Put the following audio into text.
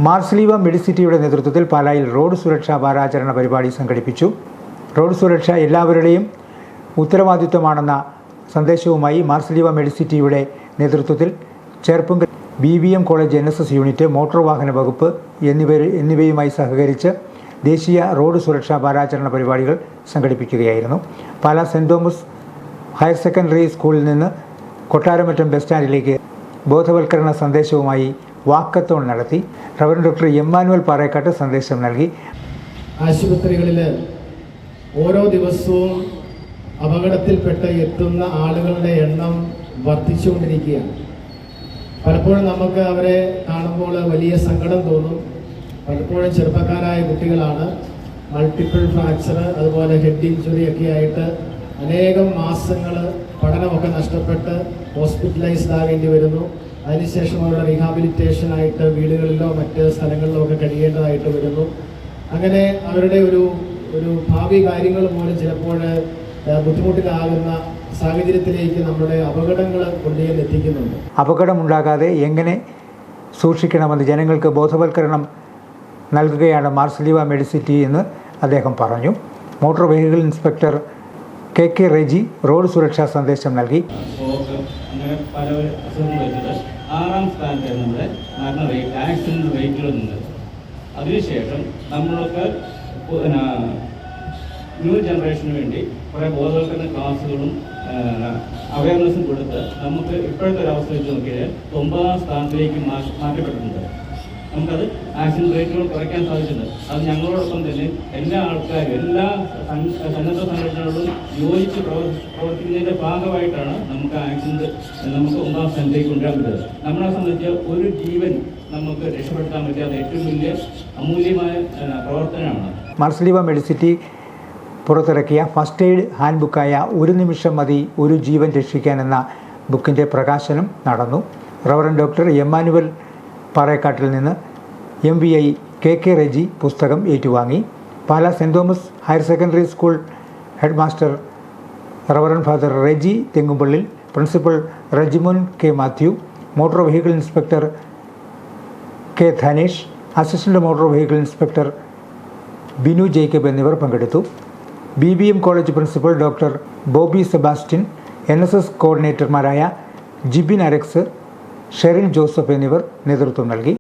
മാർസിലീവ മെഡിസിറ്റിയുടെ നേതൃത്വത്തിൽ പാലായിൽ റോഡ് സുരക്ഷാ വാരാചരണ പരിപാടി സംഘടിപ്പിച്ചു. റോഡ് സുരക്ഷ എല്ലാവരുടെയും ഉത്തരവാദിത്വമാണെന്ന സന്ദേശവുമായി മാർസിലീവ മെഡിസിറ്റിയുടെ നേതൃത്വത്തിൽ Cherpunkal BVM college NSS unit, motor വാഹന വകുപ്പ് എന്നിവയുമായി സഹകരിച്ച് ദേശീയ റോഡ് സുരക്ഷാ വാരാചരണ പരിപാടികൾ സംഘടിപ്പിക്കുകയായിരുന്നു. Pala saint Thomas higher secondary സ്കൂളിൽ നിന്ന് കൊട്ടാരമറ്റം ബസ് സ്റ്റാൻഡിലേക്ക് ബോധവൽക്കരണ സന്ദേശവുമായി വാക്കത്തോൺ നടത്തി. റവറൻഡ് ഡോക്ടർ എമ്മാനുവൽ പാറേക്കാട്ട് സന്ദേശം നൽകി. ആശുപത്രികളിൽ ഓരോ ദിവസവും അപകടത്തിൽപ്പെട്ട് എത്തുന്ന ആളുകളുടെ എണ്ണം വർദ്ധിച്ചുകൊണ്ടിരിക്കുകയാണ്. പലപ്പോഴും നമുക്ക് അവരെ കാണുമ്പോൾ വലിയ സങ്കടം തോന്നും. പലപ്പോഴും ചെറുപ്പക്കാരായ കുട്ടികളാണ്. മൾട്ടിപ്പിൾ ഫ്രാക്ചർ, അതുപോലെ ഹെഡ് ഇഞ്ചുറി ഒക്കെ ആയിട്ട് അനേകം മാസങ്ങൾ പഠനമൊക്കെ നഷ്ടപ്പെട്ട് ഹോസ്പിറ്റലൈസ്ഡ് ആകേണ്ടി വരുന്നു. അതിനുശേഷം അവരുടെ റീഹാബിലിറ്റേഷനായിട്ട് വീടുകളിലോ മറ്റ് സ്ഥലങ്ങളിലോ ഒക്കെ കഴിയേണ്ടതായിട്ട് വരുന്നു. അങ്ങനെ അവരുടെ ഒരു ഭാവി കാര്യങ്ങൾ പോലും ചിലപ്പോൾ ബുദ്ധിമുട്ടിലാകുന്ന സാഹചര്യത്തിലേക്ക് നമ്മുടെ അപകടങ്ങൾ കൊണ്ടുചെന്ന് എത്തിക്കുന്നുണ്ട്. അപകടമുണ്ടാകാതെ എങ്ങനെ സൂക്ഷിക്കണമെന്ന് ജനങ്ങൾക്ക് ബോധവൽക്കരണം നൽകുകയാണ് മാർസിലീവ മെഡിസിറ്റി എന്ന് അദ്ദേഹം പറഞ്ഞു. Motor vehicle inspector KK Reji road സുരക്ഷാ സന്ദേശം നൽകി. അങ്ങനെ പല അസുഖങ്ങൾ 6ാം സ്ഥാനത്താണ് നമ്മുടെ മരണ റേറ്റ്, ആക്സിഡൻറ്റ് റേറ്റുകൾ നിന്നത്. അതിനുശേഷം നമ്മൾക്ക് ന്യൂ ജനറേഷന് വേണ്ടി കുറേ ബോധവൽക്കരണ ക്ലാസ്സുകളും അവയർനെസ്സും കൊടുത്ത് നമുക്ക് ഇപ്പോഴത്തെ ഒരു അവസ്ഥ വെച്ച് നോക്കിയാൽ 9ാം സ്ഥാനത്തിലേക്ക് മാറ്റപ്പെട്ടിട്ടുണ്ട്. നമുക്കത് ആക്സിഡൻറ്റ് റേറ്റുകൾ കുറയ്ക്കാൻ സാധിച്ചിട്ടുണ്ട്. അത് ഞങ്ങളോടൊപ്പം തന്നെ എല്ലാ ആൾക്കാരും, എല്ലാ സന്നദ്ധ സംഘടനകളും യോജിച്ച് പ്രവർത്തിക്കുന്നതിൻ്റെ ഭാഗമായിട്ടാണ് നമുക്ക് ആക്സിഡൻറ്റ് 9ാം സ്ഥാനത്തേക്ക് കൊണ്ടുവരാൻ പറ്റുന്നത്. നമ്മളെ സംബന്ധിച്ച് ഒരു ജീവൻ നമുക്ക് രക്ഷപ്പെടുത്താൻ പറ്റിയ അത് ഏറ്റവും വലിയ അമൂല്യമായ പ്രവർത്തനമാണ്. മാർസിലീവ മെഡിസിറ്റി പുറത്തിറക്കിയ ഫസ്റ്റ് എയ്ഡ് ഹാൻഡ് ബുക്കായ 1 നിമിഷം മതി ഒരു ജീവൻ രക്ഷിക്കാൻ എന്ന ബുക്കിൻ്റെ പ്രകാശനം നടന്നു. റവറൻഡ് ഡോക്ടർ എമ്മാനുവൽ പാറേക്കാട്ടിൽ നിന്ന് MVI KK റെജി പുസ്തകം ഏറ്റുവാങ്ങി. Pala saint Thomas higher secondary school head master reverend father Reji Thengupallil, principal Rejimon K Mathew, motor vehicle inspector K Dhanesh, assistant motor vehicle inspector Binu Jacob എന്നിവർ പങ്കെടുത്തു. BVM college principal doctor Bobby Sebastian, NSS കോർഡിനേറ്റർമാരായ Jibin Alex, Sherin Joseph എന്നിവർ നേതൃത്വം നൽകി.